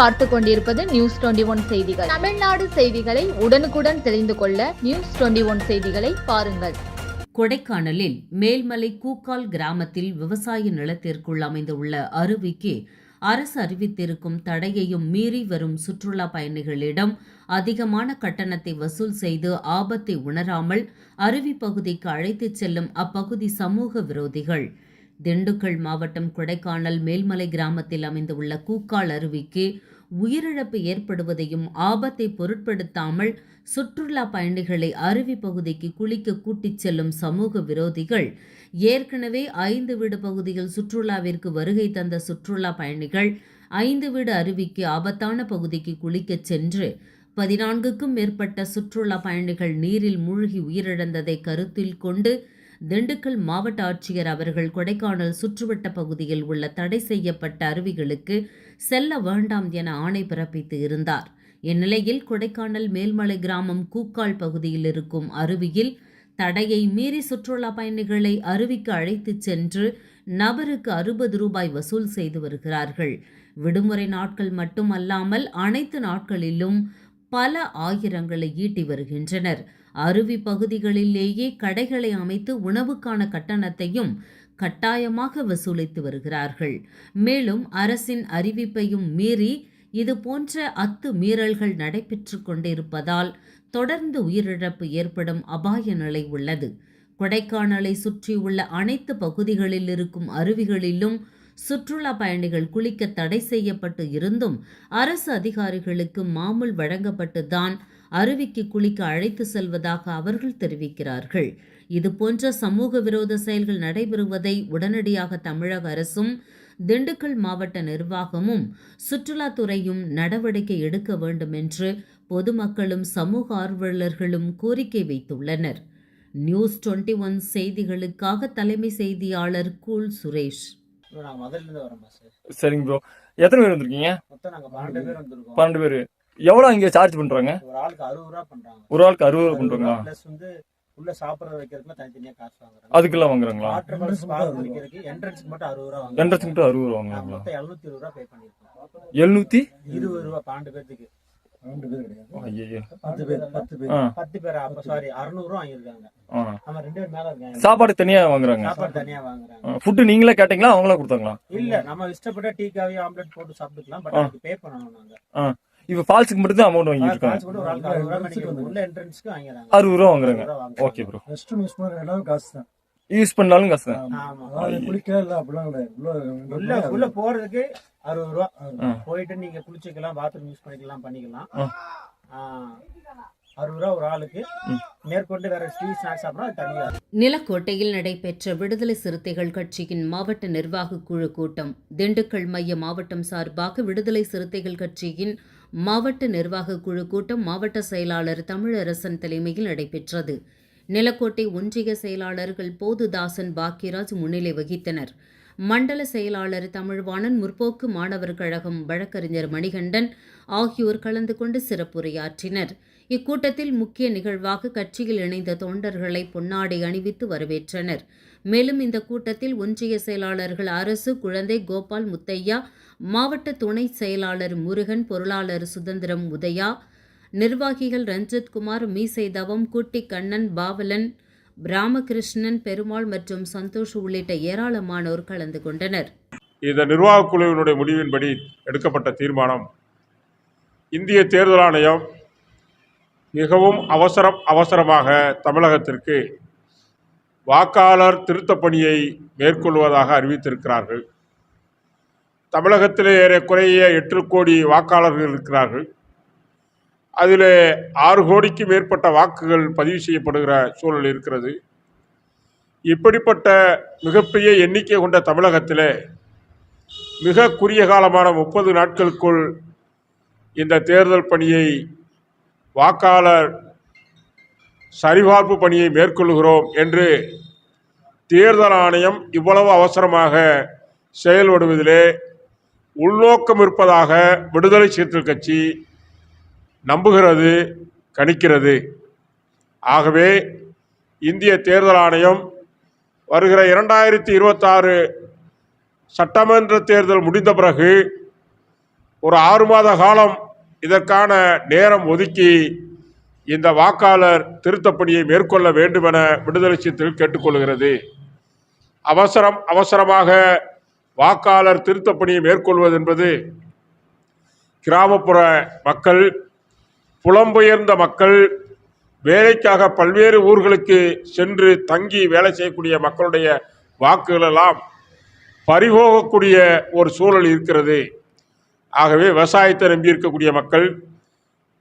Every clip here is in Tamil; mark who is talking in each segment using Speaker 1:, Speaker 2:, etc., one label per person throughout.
Speaker 1: பார்த்துக் கொண்டிருப்பது நியூஸ் 21 செய்திகள். தமிழ்நாடு செய்திகளை உடனுக்குடன் தெரிந்து கொள்ள நியூஸ் 21 செய்திகளை பாருங்கள்.
Speaker 2: கொடைக்கானலில் மேல்மலை கூக்கால் கிராமத்தில் விவசாய நிலத்திற்குள் அமைந்துள்ள அருவிக்கு அரசு அறிவித்திருக்கும் தடையையும் மீறி வரும் சுற்றுலா பயணிகளிடம் அதிகமான கட்டணத்தை வசூல் செய்து ஆபத்தை உணராமல் அருவி பகுதிக்கு அழைத்துச் செல்லும் அப்பகுதி சமூக விரோதிகள். திண்டுக்கல் மாவட்டம் கொடைக்கானல் மேல்மலை கிராமத்தில் அமைந்துள்ள கூக்கால் அருவிக்கு உயிரிழப்பு ஏற்படுவதையும் ஆபத்தை பொருட்படுத்தாமல் சுற்றுலா பயணிகளை அருவி பகுதிக்கு குளிக்க கூட்டிச் செல்லும் சமூக விரோதிகள் ஏற்கனவே 5 வீடு பகுதியில் சுற்றுலாவிற்கு வருகை தந்த சுற்றுலா பயணிகள் 5 வீடு அருவிக்கு ஆபத்தான பகுதிக்கு குளிக்கச் சென்று 14க்கும் மேற்பட்ட சுற்றுலா பயணிகள் நீரில் மூழ்கி உயிரிழந்ததை கருத்தில் கொண்டு திண்டுக்கல் மாவட்ட ஆட்சியர் அவர்கள் கொடைக்கானல் சுற்றுவட்ட பகுதியில் உள்ள தடை செய்யப்பட்ட அருவிகளுக்கு செல்ல வேண்டாம் என ஆணை பிறப்பித்து இருந்தார். இந்நிலையில் கொடைக்கானல் மேல்மலை கிராமம் கூக்கால் பகுதியில் இருக்கும் அருவியில் தடையை மீறி சுற்றுலா பயணிகளை அருவிக்கு அழைத்துச் சென்று நபருக்கு 60 ரூபாய் வசூல் செய்து வருகிறார்கள். விடுமுறை நாட்கள் மட்டுமல்லாமல் அனைத்து நாட்களிலும் பல ஆயிரங்களை ஈட்டி வருகின்றனர். அருவி பகுதிகளிலேயே கடைகளை அமைத்து உணவுக்கான கட்டணத்தையும் கட்டாயமாக வசூலித்து வருகிறார்கள். மேலும் அரசின் அறிவிப்பையும் மீறி இதுபோன்ற அத்துமீறல்கள் நடைபெற்று கொண்டிருப்பதால் தொடர்ந்து உயிரிழப்பு ஏற்படும் அபாய நிலை உள்ளது. கொடைக்கானலை சுற்றியுள்ள அனைத்து பகுதிகளில் இருக்கும் அருவிகளிலும் சுற்றுலா பயணிகள் குளிக்க தடை செய்யப்பட்டு இருந்தும் அரசு அதிகாரிகளுக்கு மாமூல் வழங்கப்பட்டுதான் அருவிக்கு குளிக்க அழைத்து செல்வதாக அவர்கள் தெரிவிக்கிறார்கள். இதுபோன்ற சமூக விரோத செயல்கள் நடைபெறுவதை உடனடியாக தமிழக அரசும் திண்டுக்கல் மாவட்ட நிர்வாகமும் சுற்றுலாத்துறையும் நடவடிக்கை எடுக்க வேண்டும் என்று பொதுமக்களும் சமூக ஆர்வலர்களும் கோரிக்கை வைத்துள்ளனர். நியூஸ் 21 செய்திகளுக்காக தலைமை செய்தியாளர் கூல் சுரேஷ்.
Speaker 3: சரிங்க ப்ரோ, எத்தனை பேர் வந்திருக்கீங்க?
Speaker 4: மொத்தம் நாங்க 12 பேர் வந்திருக்கோம்.
Speaker 3: 12 பேர். எவ்வளவு இங்க சார்ஜ் பண்றாங்க?
Speaker 4: ஒரு ஆளுக்கு 60 ரூபாய் பண்றாங்க.
Speaker 3: ஒரு ஆளுக்கு 60 ரூபாய் பண்றாங்களா?
Speaker 4: பிளஸ் வந்து உள்ள சாப்பிடுற வைக்கிறதுக்கு தனித்தனியா காசு வாங்குறாங்க.
Speaker 3: அதுக்கெல்லாம் வாங்குறாங்களா?
Speaker 4: வாட்டர் பால்ஸ் பால் குடிக்கிறதுக்கு என்ட்ரன்ஸ்க்கு மட்டும் 60 ரூபாய் வாங்குறாங்க.
Speaker 3: என்ட்ரன்ஸ்க்கு மட்டும் 60 ரூபாய் வாங்குறாங்களா?
Speaker 4: மொத்தம் 720 ரூபாய் பே பண்ணிருக்கோம்.
Speaker 3: 720
Speaker 4: ரூபாய் 12 பேருக்கு. 2 பேர் கிடையாது.
Speaker 3: ஐயோ
Speaker 4: 10 பேர் 10 பேர் அப்ப சாரி 600 ரூபாய் வாங்கிருக்காங்க. நம்ம 2 பேர் மேல இருக்காங்க.
Speaker 3: சாப்பாடு தனியா வாங்குறாங்க.
Speaker 4: சாப்பாடு தனியா வாங்குறாங்க.
Speaker 3: ஃபுட் நீங்களே கேட்டீங்களா அவங்களே கொடுத்தாங்களா?
Speaker 4: இல்ல நம்ம இஷ்டப்பட்ட டீ காஃபி ஆம்லெட் போட்டு சாப்பிட்டுக்கலாம். பட் அதுக்கு பே பண்ணனும் நாங்க.
Speaker 3: இப்ப ஃபால்ஸ்க்கு மட்டும் தான் அமௌண்ட் வாங்கிட்டு இருக்காங்க.
Speaker 4: ஒரு ஆளுக்கு 60 ரூபாய் நினைக்கிறேன். உள்ள என்ட்ரன்ஸ்க்கு வாங்குறாங்க.
Speaker 3: 60 ரூபாய் வாங்குறாங்க. Okay bro.
Speaker 5: ரெஸ்ட் யூஸ் பண்ணாலும் காசு தான்.
Speaker 3: யூஸ் பண்ணாலும் காசு தான்.
Speaker 4: ஆமா.
Speaker 5: குளிக்க இல்ல அப்படிலாம் கிடையாது.
Speaker 4: உள்ள போறதுக்கு 60 ரூபாய். போயிட்டு நீங்க குளிச்சுக்கலாம், பாத்ரூம் யூஸ் பண்ணிக்கலாம். 60 ரூபாய் ஒரு ஆளுக்கு. மேற்கொண்டு வேற ஸ்நாக்ஸ் சாப்பிடா தனியா.
Speaker 2: நிலக்கோட்டையில் நடைபெற்ற விடுதலை சிறுத்தைகள் கட்சியின் மாவட்ட நிர்வாக குழு கூட்டம். திண்டுக்கல் மைய மாவட்டம் சார்பாக விடுதலை சிறுத்தைகள் கட்சியின் மாவட்ட நிர்வாக குழு கூட்டம் மாவட்ட செயலாளர் தமிழரசன் தலைமையில் நடைபெற்றது. நிலக்கோட்டை ஒன்றிய செயலாளர்கள் போதுதாசன், பாக்கியராஜ் முன்னிலை வகித்தனர். மண்டல செயலாளர் தமிழ்வாணன், முற்போக்கு மாணவர் கழகம் வழக்கறிஞர் மணிகண்டன் ஆகியோர் கலந்து கொண்டு சிறப்புரையாற்றினர். இக்கூட்டத்தில் முக்கிய நிகழ்வாக கட்சியில் இணைந்த தொண்டர்களை பொன்னாடை அணிவித்து வரவேற்றனர். மேலும் இந்த கூட்டத்தில் ஒன்றிய செயலாளர்கள் அரசு, குழந்தை, கோபால், முத்தையா, மாவட்ட துணை செயலாளர் முருகன், பொருளாளர் சுதந்திரம், உதயா, நிர்வாகிகள் ரஞ்சித்குமார், மீசை தவம், குட்டி கண்ணன், பாவலன், ராமகிருஷ்ணன், பெருமாள் மற்றும் சந்தோஷ் உள்ளிட்ட ஏராளமானோர் கலந்து கொண்டனர்.
Speaker 6: இந்த நிர்வாக குழுவினுடைய முடிவின்படி எடுக்கப்பட்ட தீர்மானம், இந்திய தேர்தல் ஆணையம் மிகவும் அவசரமாக தமிழகத்திற்கு வாக்காளர் திருத்தப் பணியை மேற்கொள்வதாக அறிவித்திருக்கிறார்கள். தமிழகத்திலே ஏறக்குறைய 8 கோடி வாக்காளர்கள் இருக்கிறார்கள். அதில் 6 கோடிக்கு மேற்பட்ட வாக்குகள் பதிவு செய்யப்படுகிற சூழல் இருக்கிறது. இப்படிப்பட்ட மிகப்பெரிய எண்ணிக்கை கொண்ட தமிழகத்தில் மிக குறுகிய காலமான 30 நாட்களுக்குள் இந்த தேர்தல் பணியை, வாக்காளர் சரிபார்ப்பு பணியை மேற்கொள்கிறோம் என்று தேர்தல் ஆணையம் இவ்வளவு அவசரமாக செயல்படுவதிலே உள்நோக்கம் இருப்பதாக விடுதலை சிறுத்தைகள் கட்சி நம்புகிறது, கணிக்கிறது. ஆகவே இந்திய தேர்தல் ஆணையம் வருகிற 2026 சட்டமன்ற தேர்தல் முடிந்த பிறகு ஒரு 6 மாத காலம் இதற்கான நேரம் ஒதுக்கி இந்த வாக்காளர் திருத்தப்பணியை மேற்கொள்ள வேண்டும் என விடுதலை சிறுத்தைகள் கேட்டுக்கொள்கிறது. அவசரமாக வாக்காளர் திருத்தப்பணியை மேற்கொள்வது என்பது கிராமப்புற மக்கள், புலம்பெயர்ந்த மக்கள், வேலைக்காக பல்வேறு ஊர்களுக்கு சென்று தங்கி வேலை செய்யக்கூடிய மக்களுடைய வாக்குகள் எல்லாம் பறிபோகக்கூடிய ஒரு சூழல் இருக்கிறது. ஆகவே விவசாயத்தை நம்பி இருக்கக்கூடிய மக்கள்,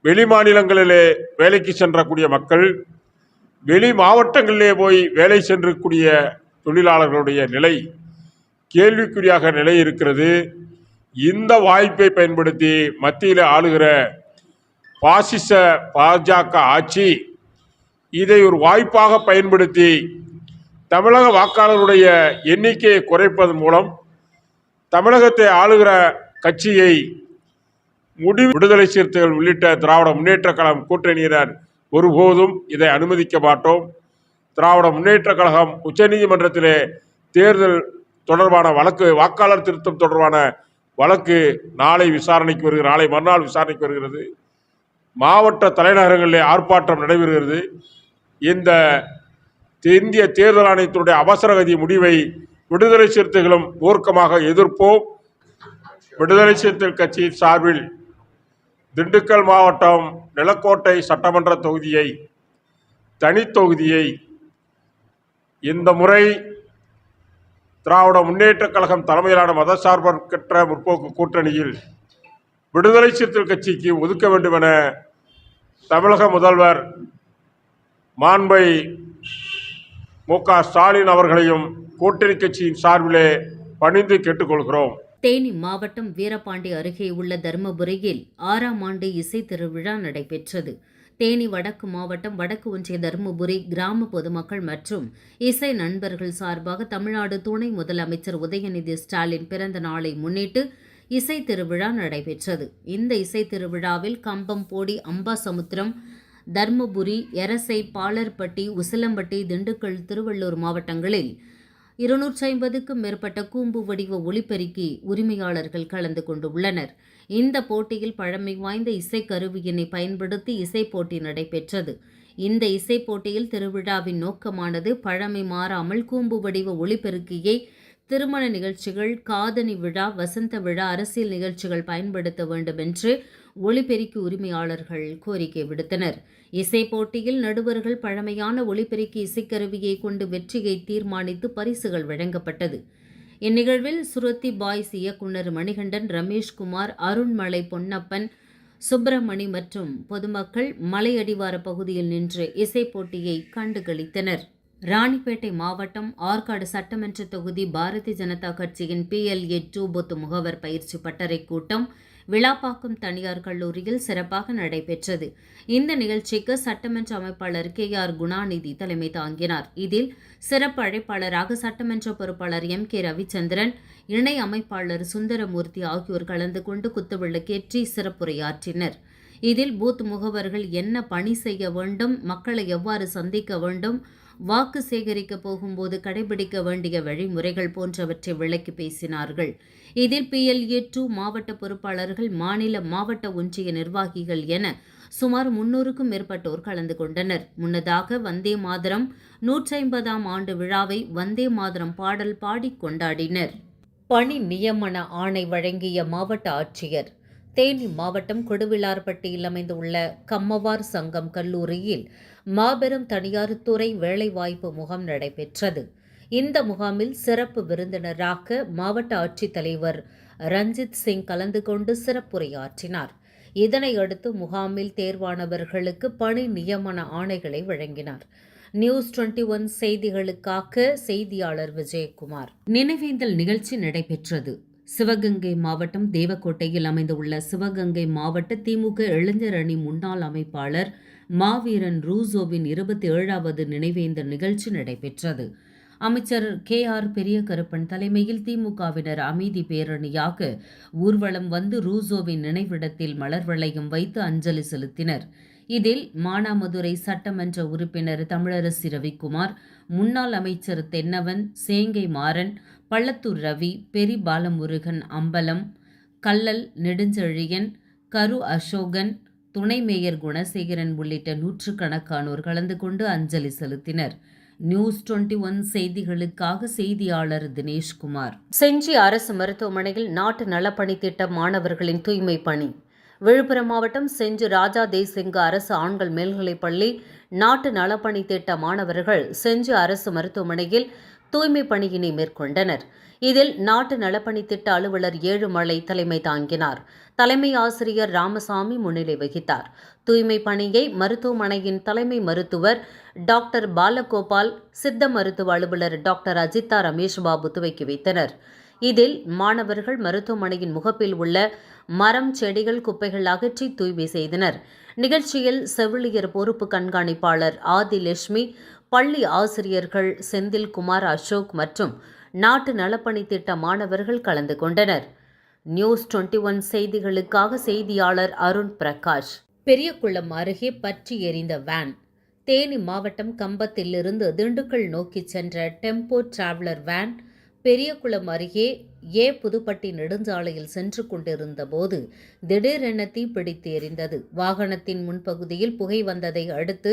Speaker 6: வெளி மாநிலங்களிலே வேலைக்கு சென்றக்கூடிய மக்கள், வெளி மாவட்டங்களிலே போய் வேலை சென்றக்கூடிய தொழிலாளர்களுடைய நிலை கேள்விக்குறியாக நிலை இருக்கிறது. இந்த வாய்ப்பை பயன்படுத்தி மத்தியில் ஆளுகிற பாசிச பாஜக ஆட்சி இதை ஒரு வாய்ப்பாக பயன்படுத்தி தமிழக வாக்காளருடைய எண்ணிக்கையை குறைப்பதன் மூலம் தமிழகத்தை ஆளுகிற கட்சியை விடுதலை சிறுத்தைகள் உள்ளிட்ட திராவிட முன்னேற்ற கழகம் கூட்டணியினர் ஒருபோதும் இதை அனுமதிக்க மாட்டோம். திராவிட முன்னேற்ற கழகம் உச்சநீதிமன்றத்திலே தேர்தல் தொடர்பான வழக்கு, வாக்காளர் திருத்தம் தொடர்பான வழக்கு நாளை மறுநாள் விசாரணைக்கு வருகிறது. மாவட்ட தலைநகரங்களிலே ஆர்ப்பாட்டம் நடைபெறுகிறது. இந்த இந்திய தேர்தல் ஆணையத்தினுடைய அவசரகதி முடிவை விடுதலை சிறுத்தைகளும் மூர்க்கமாக எதிர்ப்போம். விடுதலை சிறுத்தைகள் கட்சியின் சார்பில் திண்டுக்கல் மாவட்டம் நிலக்கோட்டை சட்டமன்ற தொகுதியை, தனித்தொகுதியை இந்த முறை திராவிட முன்னேற்ற கழகம் தலைமையிலான மதசார்பற்ற முற்போக்கு கூட்டணியில் விடுதலை சிறுத்தைகள் கட்சிக்கு ஒதுக்க வேண்டும் என தமிழக முதல்வர் மாண்பை மு.க. ஸ்டாலின் அவர்களையும் கூட்டணி கட்சியின் சார்பிலே பணிந்து கேட்டுக்கொள்கிறோம்.
Speaker 2: தேனி மாவட்டம் வீரபாண்டி அருகே உள்ள தருமபுரியில் 6ஆம் ஆண்டு இசை திருவிழா நடைபெற்றது. தேனி வடக்கு மாவட்டம் வடக்கு ஒன்றிய தருமபுரி கிராம பொதுமக்கள் மற்றும் இசை நண்பர்கள் சார்பாக தமிழ்நாடு துணை முதலமைச்சர் உதயநிதி ஸ்டாலின் பிறந்த நாளை முன்னிட்டு இசை திருவிழா நடைபெற்றது. இந்த இசை திருவிழாவில் கம்பம், போடி, அம்பாசமுத்திரம், தர்மபுரி, எரசை, பாலர்பட்டி, உசிலம்பட்டி, திண்டுக்கல், திருவள்ளூர் மாவட்டங்களில் 250க்கும் மேற்பட்ட கூம்பு வடிவ ஒலிபெருக்கி உரிமையாளர்கள் கலந்து கொண்டுள்ளனர். இந்த போட்டியில் பழமை வாய்ந்த இசைக்கருவியினை பயன்படுத்தி இசை போட்டி நடைபெற்றது. இந்த இசை போட்டியில் திருவிழாவின் நோக்கமானது பழமை மாறாமல் கூம்பு வடிவ ஒலிபெருக்கியை திருமண நிகழ்ச்சிகள், காதணி விழா, வசந்த விழா, அரசியல் நிகழ்ச்சிகள் பயன்படுத்த வேண்டும் என்று ஒலிபெருக்கி உரிமையாளர்கள் கோரிக்கை விடுத்தனர். இசை போட்டியில் நடுவர்கள் பழமையான ஒலிபெருக்கி இசைக்கருவியை கொண்டு வெற்றியை தீர்மானித்து பரிசுகள் வழங்கப்பட்டது. இந்நிகழ்வில் சுருத்தி பாய்ஸ் இயக்குனர் மணிகண்டன், ரமேஷ்குமார், அருண்மலை, பொன்னப்பன், சுப்பிரமணி மற்றும் பொதுமக்கள் மலையடிவார பகுதியில் நின்று இசை போட்டியை கண்டுகளித்தனர். ராணிப்பேட்டை மாவட்டம் ஆற்காடு சட்டமன்ற தொகுதி பாரதிய ஜனதா கட்சியின் PLA-2 பூத் முகவர் பயிற்சி பட்டறை கூட்டம் விளாப்பாக்கம் தனியார் கல்லூரியில் சிறப்பாக நடைபெற்றது. இந்த நிகழ்ச்சிக்கு சட்டமன்ற அமைப்பாளர் KR குணாநிதி தலைமை தாங்கினார். இதில் சிறப்பு அழைப்பாளராக சட்டமன்ற பொறுப்பாளர் MK ரவிச்சந்திரன், இணை அமைப்பாளர் சுந்தரமூர்த்தி ஆகியோர் கலந்து கொண்டு குத்துவிளக்கேற்றி சிறப்புரையாற்றினர். இதில் பூத் முகவர்கள் என்ன பணி செய்ய வேண்டும், மக்களை எவ்வாறு சந்திக்க வேண்டும், வாக்கு சேகரிக்க போகும்போது கடைபிடிக்க வேண்டிய வழிமுறைகள் போன்றவற்றை விளக்கி பேசினார்கள். இதில் PLA-2 மாவட்ட பொறுப்பாளர்கள், மாநில, மாவட்ட ஒன்றிய நிர்வாகிகள் என சுமார் 300க்கும் மேற்பட்டோர் கலந்து கொண்டனர். முன்னதாக வந்தே மாதரம் 150ஆம் ஆண்டு விழாவை வந்தே மாதரம் பாடல் பாடி கொண்டாடினர். பணி நியமன ஆணை வழங்கிய மாவட்ட ஆட்சியர். தேனி மாவட்டம் கொடுவிளார்பட்டியில் அமைந்துள்ள கம்மவார் சங்கம் கல்லூரியில் மாபெரும் தனியார் துறை வேலைவாய்ப்பு முகாம் நடைபெற்றது. இந்த முகாமில் சிறப்பு விருந்தினராக மாவட்ட ஆட்சித்தலைவர் ரஞ்சித் சிங் கலந்து கொண்டு சிறப்புரையாற்றினார். இதனையடுத்து முகாமில் தேர்வானவர்களுக்கு பணி நியமன ஆணைகளை வழங்கினார். நியூஸ் 21 செய்திகளுக்காக செய்தியாளர் விஜயகுமார். நினைவேந்தல் நிகழ்ச்சி நடைபெற்றது. சிவகங்கை மாவட்டம் தேவக்கோட்டையில் அமைந்துள்ள சிவகங்கை மாவட்ட திமுக இளைஞர் அணி முன்னாள் அமைப்பாளர் மாவீரன் ரூசோவின் 27வது நினைவேந்தல் நிகழ்ச்சி நடைபெற்றது. அமைச்சர் KR பெரியகருப்பன் தலைமையில் திமுகவினர் அமைதி பேரணியாக ஊர்வலம் வந்து ரூசோவின் நினைவிடத்தில் மலர் வளையம் வைத்து அஞ்சலி செலுத்தினர். இதில் மானாமதுரை சட்டமன்ற உறுப்பினர் தமிழரசி ரவிக்குமார், முன்னாள் அமைச்சர் தென்னவன், சேங்கை மாறன், பள்ளத்தூர் ரவி, பெரி பாலமுருகன், அம்பலம், கல்லல் நெடுஞ்செழியன், கரு அசோகன், துணை மேயர் குணசேகரன் உள்ளிட்ட நூற்றுக்கணக்கானோர் கலந்து கொண்டு அஞ்சலி செலுத்தினர். நியூஸ் 21 செய்திகளுக்காக செய்தியாளர் தினேஷ்குமார். செஞ்சி அரசு மருத்துவமனையில் நாட்டு நலப்பணி திட்ட மாணவர்களின் தூய்மை பணி. விழுப்புரம் மாவட்டம் செஞ்சி ராஜா தேசிங்க அரசு ஆண்கள் மேல்நிலைப்பள்ளி நாட்டு நலப்பணி திட்ட மாணவர்கள் செஞ்சி அரசு மருத்துவமனையில் தூய்மை பணியினை மேற்கொண்டனர். இதில் நாட்டு நலப்பணி திட்ட அலுவலர் ஏழுமலை தலைமை தாங்கினார். தலைமை ஆசிரியர் ராமசாமி முன்னிலை வகித்தார். தூய்மை பணியை மருத்துவமனையின் தலைமை மருத்துவர் டாக்டர் பாலகோபால், சித்த மருத்துவ அலுவலர் டாக்டர் அஜிதா ரமேஷ்பாபு துவக்கி வைத்தனர். இதில் மாணவர்கள் மருத்துவமனையின் முகப்பில் உள்ள மரம், செடிகள், குப்பைகள் அகற்றி தூய்மை செய்தனர். நிகழ்ச்சியில் செவிலியர் பொறுப்பு கண்காணிப்பாளர் ஆதிலட்சுமி, பள்ளி ஆசிரியர்கள் செந்தில்குமார், அசோக் மற்றும் நாட்டு நலப்பணி திட்ட மாணவர்கள் கலந்து கொண்டனர். நியூஸ் 21 செய்திகளுக்காக செய்தியாளர் அருண் பிரகாஷ். பெரியகுளம் அருகே பற்றி எரிந்த வேன். தேனி மாவட்டம் கம்பத்திலிருந்து திண்டுக்கல் நோக்கி சென்ற டெம்போ டிராவலர் வேன் பெரியகுளம் அருகே புதுப்பட்டி நெடுஞ்சாலையில் சென்று கொண்டிருந்த போது திடீரென தீப்பிடித்து எரிந்தது. வாகனத்தின் முன்பகுதியில் புகை வந்ததை அடுத்து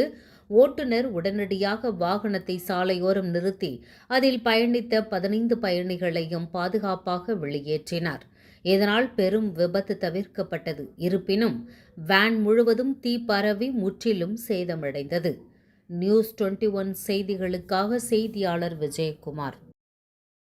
Speaker 2: ஓட்டுநர் உடனடியாக வாகனத்தை சாலையோரம் நிறுத்தி அதில் பயணித்த 15 பயணிகளையும் பாதுகாப்பாக வெளியேற்றினார். இதனால் பெரும் விபத்து தவிர்க்கப்பட்டது. இருப்பினும் வேன் முழுவதும் தீ பரவி முற்றிலும் சேதமடைந்தது. நியூஸ் 21 செய்திகளுக்காக செய்தியாளர் விஜயகுமார்.